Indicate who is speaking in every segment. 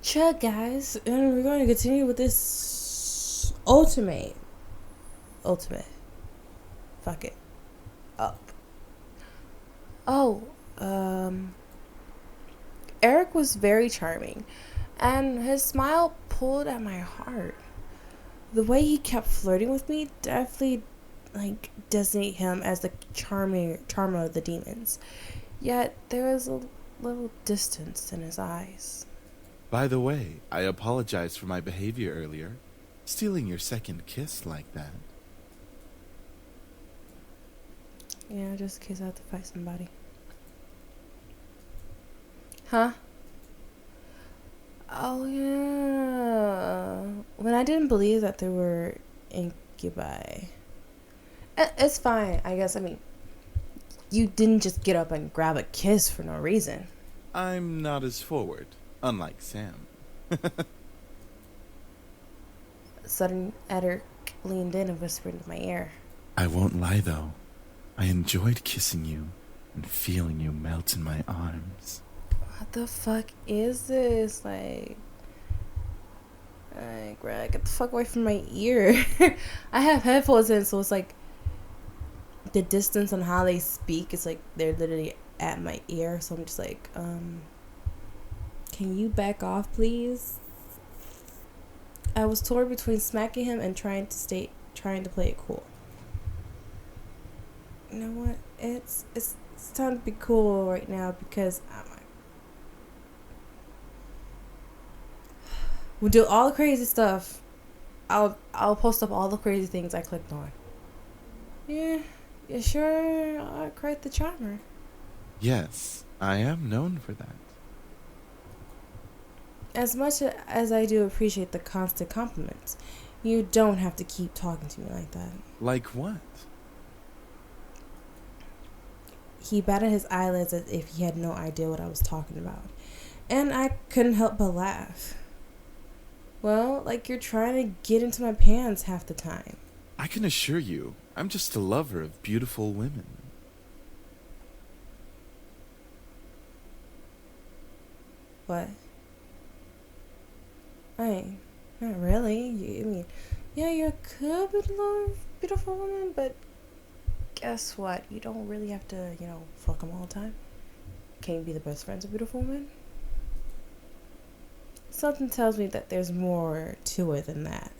Speaker 1: Check, guys, and we're going to continue with this ultimate, fuck it, up. Oh, um, Eric was very charming, and his smile pulled at my heart. The way he kept flirting with me definitely, designate him as the charmer of the demons. Yet there was a little distance in his eyes.
Speaker 2: By the way, I apologize for my behavior earlier. Stealing your second kiss like that.
Speaker 1: Yeah, just in case I have to fight somebody. Huh? Oh, yeah. When I didn't believe that there were incubi. It's fine, I guess. I mean, you didn't just get up and grab a kiss for no reason.
Speaker 2: I'm not as forward, unlike Sam.
Speaker 1: Sudden Eric leaned in and whispered into my ear.
Speaker 2: I won't lie though. I enjoyed kissing you and feeling you melt in my arms.
Speaker 1: What the fuck is this? Greg, get the fuck away from my ear. I have headphones in, so it's like the distance on how they speak is like they're literally at my ear. So I'm just like, can you back off, please? I was torn between smacking him and trying to play it cool. You know what? It's time to be cool right now because we'll do all the crazy stuff. I'll post up all the crazy things I clicked on. Yeah, you sure are quite the charmer.
Speaker 2: Yes, I am known for that.
Speaker 1: As much as I do appreciate the constant compliments, you don't have to keep talking to me like that.
Speaker 2: Like what?
Speaker 1: He batted his eyelids as if he had no idea what I was talking about. And I couldn't help but laugh. Well, like you're trying to get into my pants half the time.
Speaker 2: I can assure you, I'm just a lover of beautiful women.
Speaker 1: What? Not really. I mean, yeah, you could be a beautiful woman, but guess what? You don't really have to, fuck them all the time. Can you be the best friends of beautiful women? Something tells me that there's more to it than that.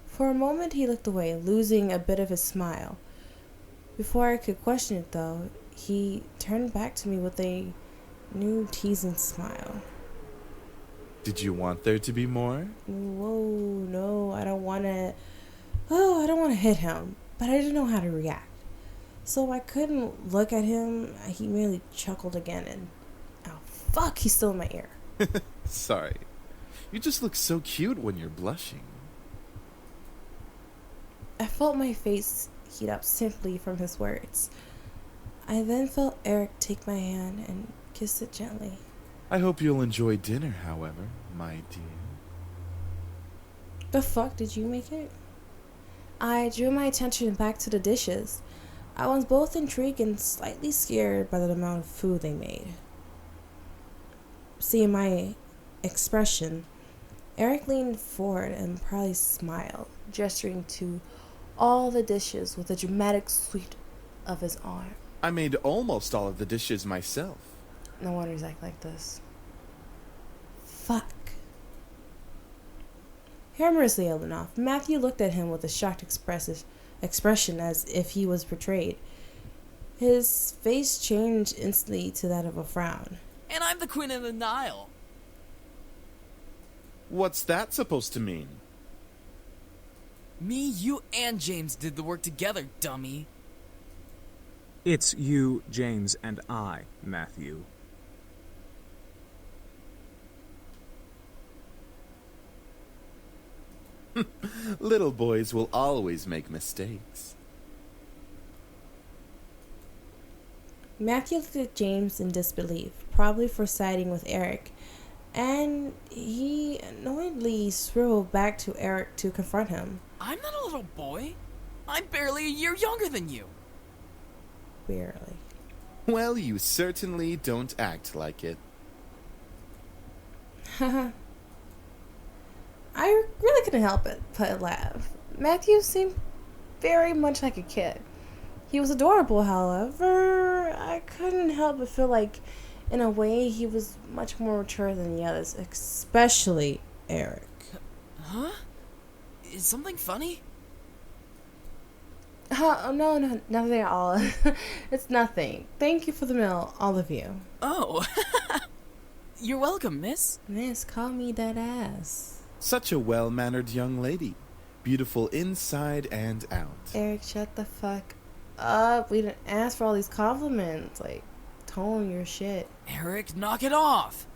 Speaker 1: For a moment, he looked away, losing a bit of his smile. Before I could question it, though, he turned back to me with a new teasing smile.
Speaker 2: Did you want there to be more?
Speaker 1: Whoa, no, I don't want to. Oh, I don't want to hit him, but I didn't know how to react. So I couldn't look at him. He merely chuckled again and. Oh, fuck, he's still in my ear.
Speaker 2: Sorry. You just look so cute when you're blushing.
Speaker 1: I felt my face heat up simply from his words. I then felt Eric take my hand and kiss it gently.
Speaker 2: I hope you'll enjoy dinner, however, my dear.
Speaker 1: The fuck did you make it? I drew my attention back to the dishes. I was both intrigued and slightly scared by the amount of food they made. Seeing my expression, Eric leaned forward and proudly smiled, gesturing to all the dishes with a dramatic sweep of his arm.
Speaker 2: I made almost all of the dishes myself.
Speaker 1: No wonder he's acting like this. Fuck. Humorously enough, Matthew looked at him with a shocked expression as if he was betrayed. His face changed instantly to that of a frown.
Speaker 3: And I'm the queen of the Nile.
Speaker 2: What's that supposed to mean?
Speaker 3: Me, you, and James did the work together, dummy.
Speaker 4: It's you, James, and I, Matthew.
Speaker 2: Little boys will always make mistakes.
Speaker 1: Matthew looked at James in disbelief, probably for siding with Eric, and he annoyedly swiveled back to Eric to confront him.
Speaker 3: I'm not a little boy. I'm barely a year younger than you.
Speaker 1: Barely.
Speaker 2: Well, you certainly don't act like it.
Speaker 1: I really couldn't help it but laugh. Matthew seemed very much like a kid. He was adorable, however, I couldn't help but feel like, in a way, he was much more mature than the others, especially Eric.
Speaker 3: Huh? Is something funny?
Speaker 1: No, nothing at all. It's nothing. Thank you for the meal, all of you.
Speaker 3: Oh. You're welcome, miss.
Speaker 1: Miss, call me that ass.
Speaker 2: Such a well-mannered young lady. Beautiful inside and out.
Speaker 1: Eric, shut the fuck up. We didn't ask for all these compliments. Like, tone your shit.
Speaker 3: Eric, knock it off.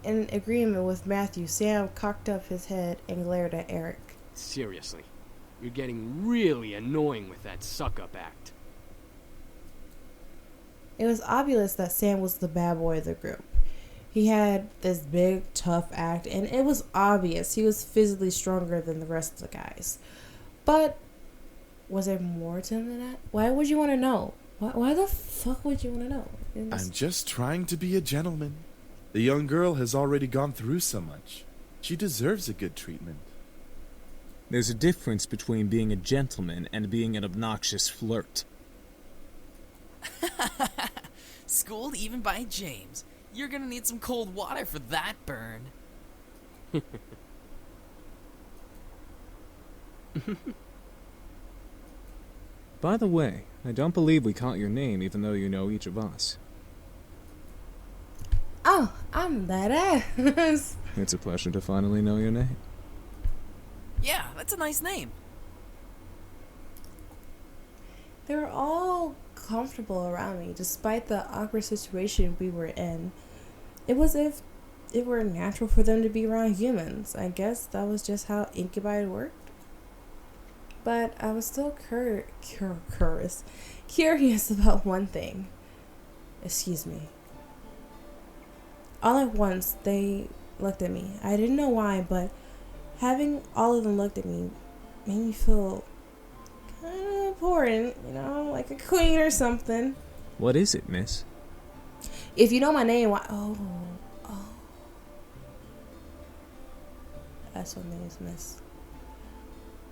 Speaker 1: In agreement with Matthew, Sam cocked up his head and glared at Eric.
Speaker 5: Seriously, you're getting really annoying with that suck-up act.
Speaker 1: It was obvious that Sam was the bad boy of the group. He had this big, tough act, and it was obvious he was physically stronger than the rest of the guys. But was there more to him than that? Why would you want to know? Why the fuck would you want to know?
Speaker 2: I'm just trying to be a gentleman. The young girl has already gone through so much. She deserves a good treatment.
Speaker 4: There's a difference between being a gentleman and being an obnoxious flirt.
Speaker 3: Schooled even by James. You're gonna need some cold water for that burn.
Speaker 4: By the way, I don't believe we caught your name even though you know each of us.
Speaker 1: Oh, I'm that ass.
Speaker 4: It's a pleasure to finally know your name.
Speaker 3: Yeah, that's a nice name.
Speaker 1: They were all comfortable around me, despite the awkward situation we were in. It was as if it were natural for them to be around humans. I guess that was just how incubi worked. But I was still curious about one thing. Excuse me. All at once, they looked at me. I didn't know why, but having all of them look at me made me feel kind of important, like a queen or something.
Speaker 4: What is it, miss?
Speaker 1: If you know my name, why? Oh. That's what my name is, miss.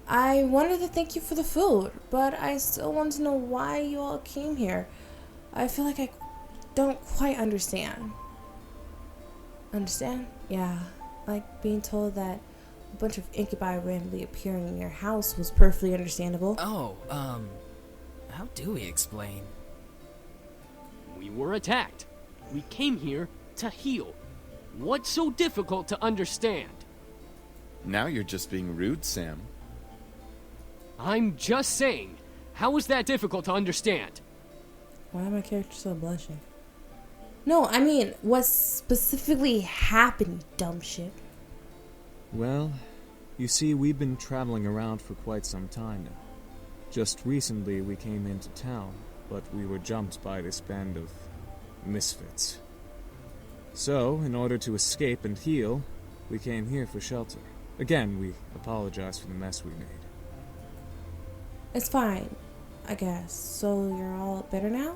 Speaker 1: I wanted to thank you for the food, but I still want to know why you all came here. I feel like I don't quite understand. Understand? Yeah. Like being told that a bunch of incubi randomly appearing in your house was perfectly understandable.
Speaker 3: Oh, how do we explain?
Speaker 5: We were attacked. We came here to heal. What's so difficult to understand?
Speaker 2: Now you're just being rude, Sam.
Speaker 5: I'm just saying, how is that difficult to understand?
Speaker 1: Why am my character so blushing? No, I mean, what specifically happened, you dumb shit?
Speaker 4: Well, you see, we've been traveling around for quite some time now. Just recently we came into town, but we were jumped by this band of misfits. So, in order to escape and heal, we came here for shelter. Again, we apologize for the mess we made.
Speaker 1: It's fine, I guess. So you're all better now?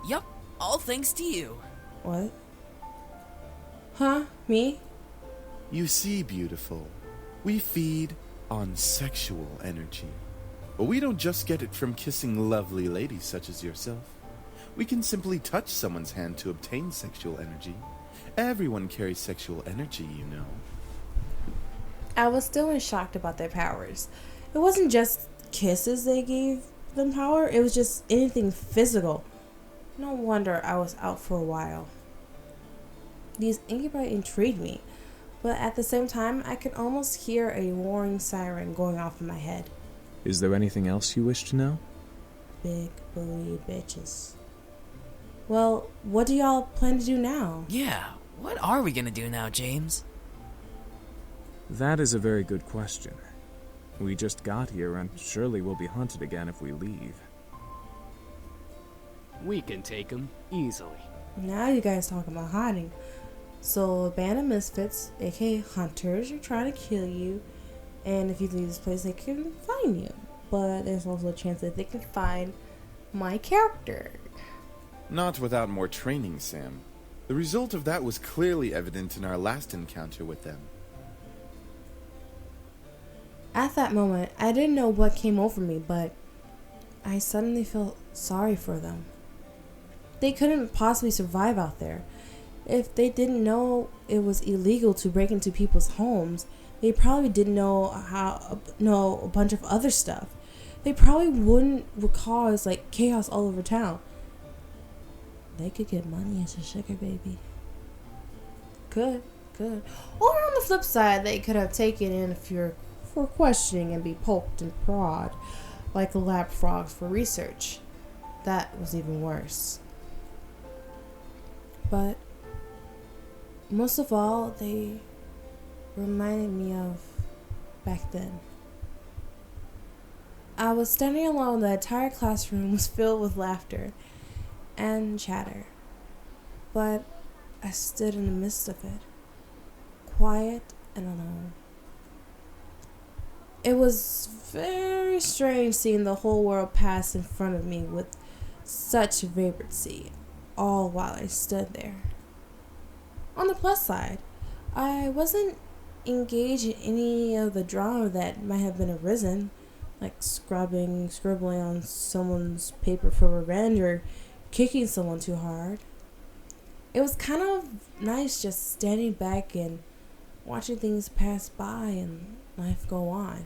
Speaker 3: Yup, all thanks to you.
Speaker 1: What? Huh? Me?
Speaker 2: You see, beautiful, we feed on sexual energy. But we don't just get it from kissing lovely ladies such as yourself. We can simply touch someone's hand to obtain sexual energy. Everyone carries sexual energy, you know.
Speaker 1: I was still in shock about their powers. It wasn't just kisses they gave them power, it was just anything physical. No wonder I was out for a while. These incubi intrigued me, but at the same time, I could almost hear a warning siren going off in my head.
Speaker 4: Is there anything else you wish to know?
Speaker 1: Big booty bitches. Well, what do y'all plan to do now?
Speaker 3: Yeah, what are we gonna do now, James?
Speaker 4: That is a very good question. We just got here and surely we'll be hunted again if we leave.
Speaker 5: We can take him easily.
Speaker 1: Now you guys talking about hiding. So a band of misfits, aka hunters, are trying to kill you. And if you leave this place, they can find you. But there's also a chance that they can find my character.
Speaker 2: Not without more training, Sam. The result of that was clearly evident in our last encounter with them.
Speaker 1: At that moment, I didn't know what came over me, but I suddenly felt sorry for them. They couldn't possibly survive out there. If they didn't know it was illegal to break into people's homes, they probably didn't know a bunch of other stuff. They probably wouldn't cause like chaos all over town. They could get money as a sugar baby. Could. Or on the flip side, they could have taken in a few for questioning and be poked and prod like lab frogs for research. That was even worse. But most of all, they reminded me of back then. I was standing alone. The entire classroom was filled with laughter and chatter. But I stood in the midst of it, quiet and alone. It was very strange seeing the whole world pass in front of me with such vibrancy, all while I stood there. On the plus side, I wasn't engaged in any of the drama that might have been arisen, like scribbling on someone's paper for revenge or kicking someone too hard. It was kind of nice just standing back and watching things pass by and life go on.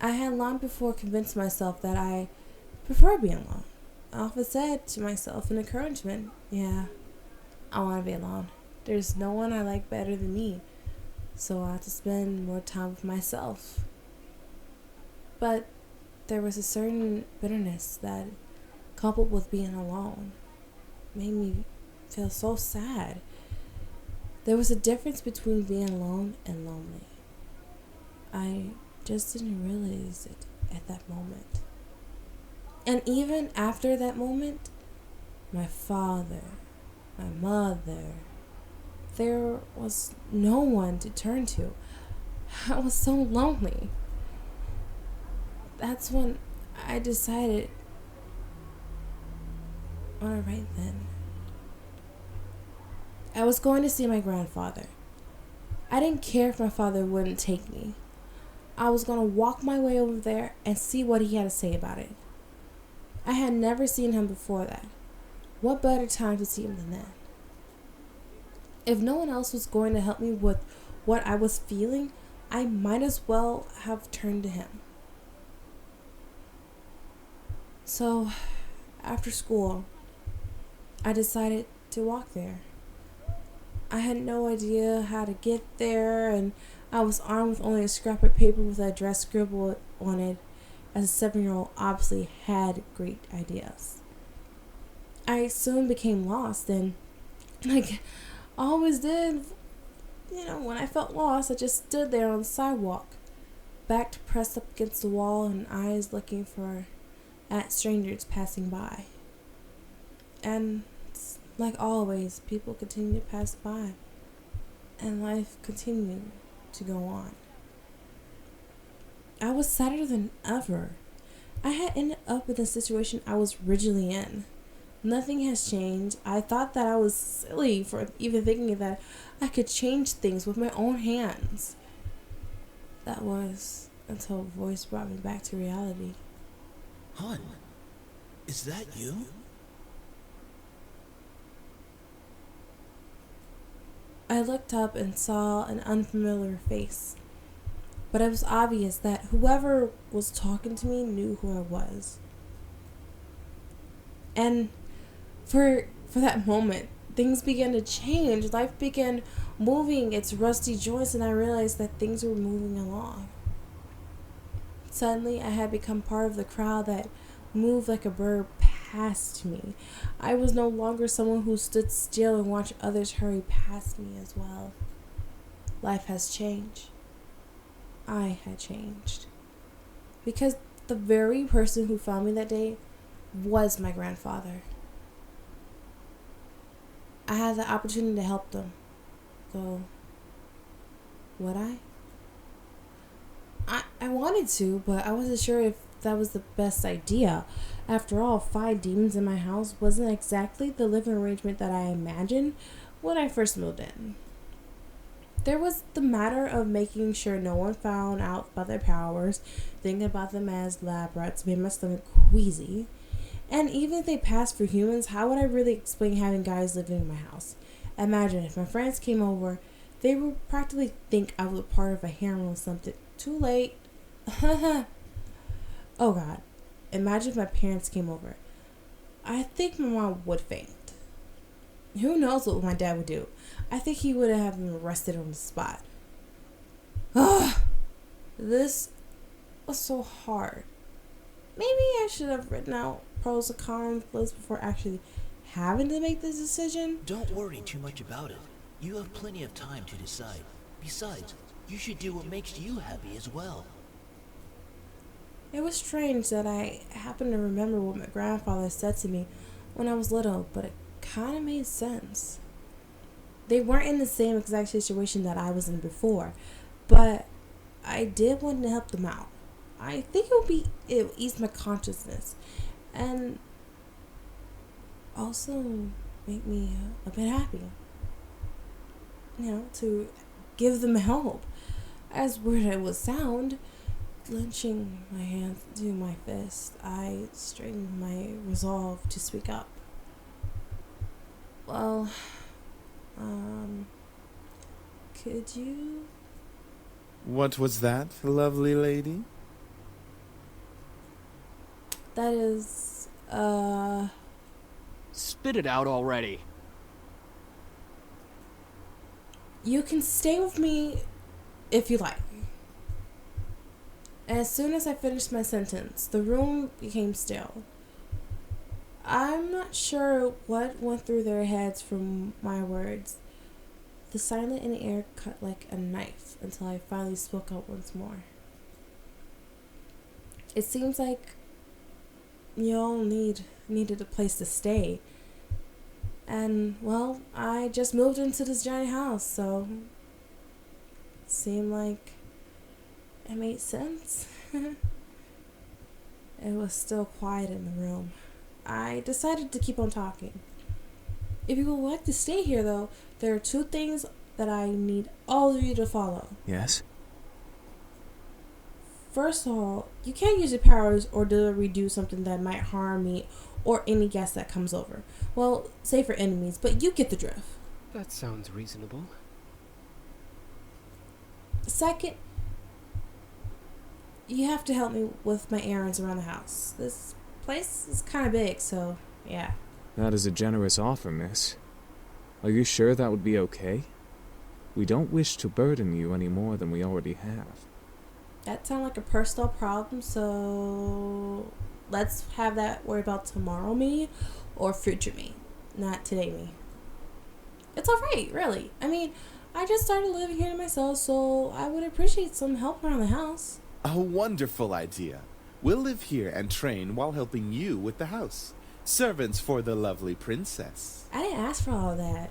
Speaker 1: I had long before convinced myself that I prefer being alone. I often said to myself in encouragement, yeah, I want to be alone. There's no one I like better than me, so I have to spend more time with myself. But there was a certain bitterness that, coupled with being alone, made me feel so sad. There was a difference between being alone and lonely. I just didn't realize it at that moment. And even after that moment, my father, my mother, there was no one to turn to. I was so lonely. That's when I decided on a right then. I was going to see my grandfather. I didn't care if my father wouldn't take me. I was going to walk my way over there and see what he had to say about it. I had never seen him before that. What better time to see him than then? If no one else was going to help me with what I was feeling, I might as well have turned to him. So, after school, I decided to walk there. I had no idea how to get there, and I was armed with only a scrap of paper with an address scribbled on it, as a 7-year-old obviously had great ideas. I soon became lost, and like I always did, when I felt lost, I just stood there on the sidewalk, back pressed up against the wall and eyes looking at strangers passing by. And like always, people continued to pass by, and life continued to go on. I was sadder than ever. I had ended up in the situation I was originally in. Nothing has changed. I thought that I was silly for even thinking that I could change things with my own hands. That was until a voice brought me back to reality.
Speaker 6: Hun, is that you?
Speaker 1: I looked up and saw an unfamiliar face, but it was obvious that whoever was talking to me knew who I was. And for that moment, things began to change. Life began moving its rusty joints, and I realized that things were moving along. Suddenly, I had become part of the crowd that moved like a bird past me. I was no longer someone who stood still and watched others hurry past me as well. Life has changed. I had changed. Because the very person who found me that day was my grandfather. I had the opportunity to help them. So, would I? I wanted to, but I wasn't sure if that was the best idea. After all, 5 demons in my house wasn't exactly the living arrangement that I imagined when I first moved in. There was the matter of making sure no one found out about their powers. Thinking about them as lab rats made my stomach queasy. And even if they passed for humans, how would I really explain having guys living in my house? Imagine if my friends came over, they would practically think I was part of a harem or something. Too late. Oh God. Imagine if my parents came over. I think my mom would faint. Who knows what my dad would do? I think he would have been arrested on the spot. Ugh. This was so hard. Maybe I should have written out pros and cons list before actually having to make this decision.
Speaker 6: Don't worry too much about it. You have plenty of time to decide. Besides, you should do what makes you happy as well.
Speaker 1: It was strange that I happened to remember what my grandfather said to me when I was little, but it kind of made sense. They weren't in the same exact situation that I was in before, but I did want to help them out. I think it would ease my consciousness and also make me a bit happy. To give them help. As weird as it would sound, clenching my hands to my fist, I straightened my resolve to speak up. Well, could you?
Speaker 2: What was that, lovely lady?
Speaker 1: That is,
Speaker 5: Spit it out already.
Speaker 1: you can stay with me if you like. As soon as I finished my sentence, the room became still. I'm not sure what went through their heads from my words. The silence in the air cut like a knife until I finally spoke out once more. It seems like you all needed a place to stay. And, well, I just moved into this giant house, so it seemed like it made sense. It was still quiet in the room. I decided to keep on talking. If you would like to stay here, though, there are 2 things that I need all of you to follow.
Speaker 4: Yes?
Speaker 1: First of all, you can't use your powers or deliberately do something that might harm me or any guest that comes over. Well, say for enemies, but you get the drift.
Speaker 7: That sounds reasonable.
Speaker 1: Second, you have to help me with my errands around the house. This place is kind of big, so yeah.
Speaker 4: That is a generous offer, miss. Are you sure that would be okay? We don't wish to burden you any more than we already have.
Speaker 1: That sounds like a personal problem, so let's have that worry about tomorrow me or future me, not today me. It's alright, really. I mean, I just started living here to myself, so I would appreciate some help around the house.
Speaker 2: A wonderful idea. We'll live here and train while helping you with the house. Servants for the lovely princess.
Speaker 1: I didn't ask for all of that.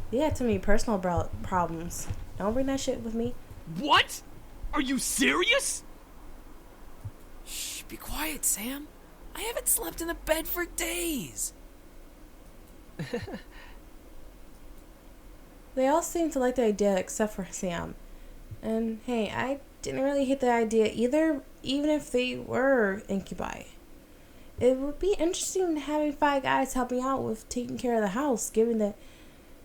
Speaker 1: You had too many personal problems. Don't bring that shit with me.
Speaker 5: What? Are you serious?
Speaker 3: Shh, be quiet, Sam. I haven't slept in a bed for days.
Speaker 1: They all seem to like the idea except for Sam. And hey, I didn't really hate the idea either, even if they were incubi. It would be interesting having 5 guys help me out with taking care of the house, given that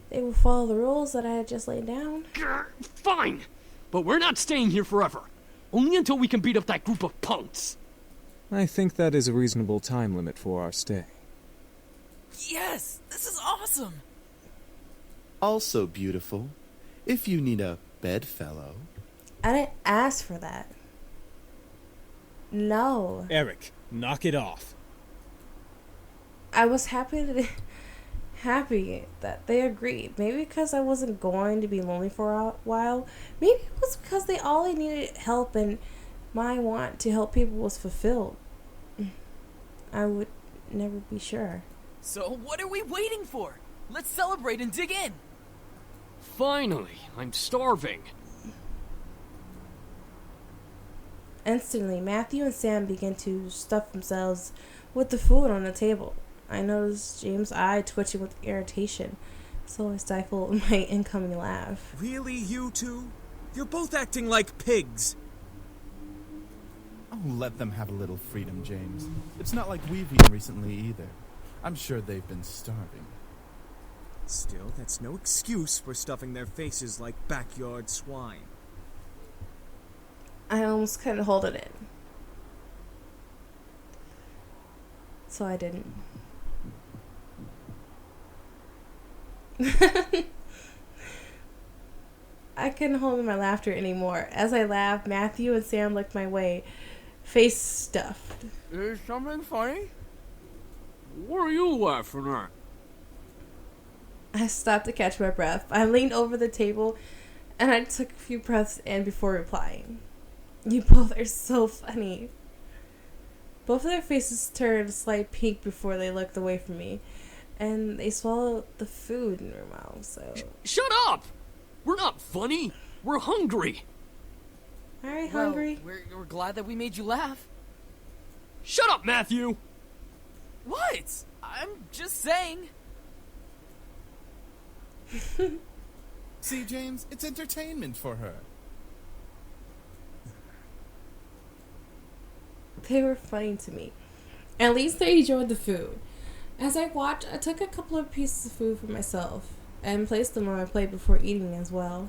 Speaker 1: they will follow the rules that I had just laid down.
Speaker 5: Grr, fine, but we're not staying here forever. Only until we can beat up that group of punks.
Speaker 4: I think that is a reasonable time limit for our stay.
Speaker 3: Yes, this is awesome.
Speaker 2: Also beautiful. If you need a bedfellow.
Speaker 1: I didn't ask for that. No.
Speaker 8: Eric, knock it off.
Speaker 1: I was happy that they agreed. Maybe because I wasn't going to be lonely for a while. Maybe it was because they all needed help and my want to help people was fulfilled. I would never be sure.
Speaker 3: So what are we waiting for? Let's celebrate and dig in.
Speaker 5: Finally, I'm starving.
Speaker 1: Instantly, Matthew and Sam began to stuff themselves with the food on the table. I noticed James' eye twitching with irritation, so I stifled my incoming laugh.
Speaker 8: Really, you two? You're both acting like pigs.
Speaker 2: Oh, let them have a little freedom, James. It's not like we've eaten recently either. I'm sure they've been starving.
Speaker 8: Still, that's no excuse for stuffing their faces like backyard swine.
Speaker 1: I almost couldn't hold it in, so I didn't. I couldn't hold in my laughter anymore. As I laughed, Matthew and Sam looked my way, face stuffed.
Speaker 3: Is something funny?
Speaker 5: What are you laughing at?
Speaker 1: I stopped to catch my breath. I leaned over the table and I took a few breaths in before replying. You both are so funny. Both of their faces turned a slight pink before they looked away from me, and they swallowed the food in their mouths, so...
Speaker 5: Shut up! We're not funny. We're hungry.
Speaker 1: Alright, hungry.
Speaker 3: Well, we're glad that we made you laugh.
Speaker 5: Shut up, Matthew!
Speaker 3: What? I'm just saying.
Speaker 2: See, James, it's entertainment for her.
Speaker 1: They were funny to me. At least they enjoyed the food. As I watched, I took a couple of pieces of food for myself and placed them on my plate before eating as well.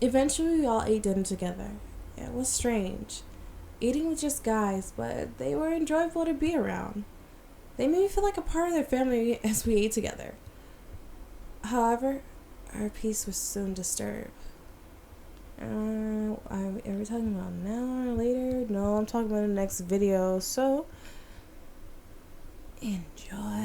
Speaker 1: Eventually, we all ate dinner together. It was strange, eating with just guys, but they were enjoyable to be around. They made me feel like a part of their family as we ate together. However, our peace was soon disturbed. Are we talking about now or later? No, I'm talking about the next video, so enjoy.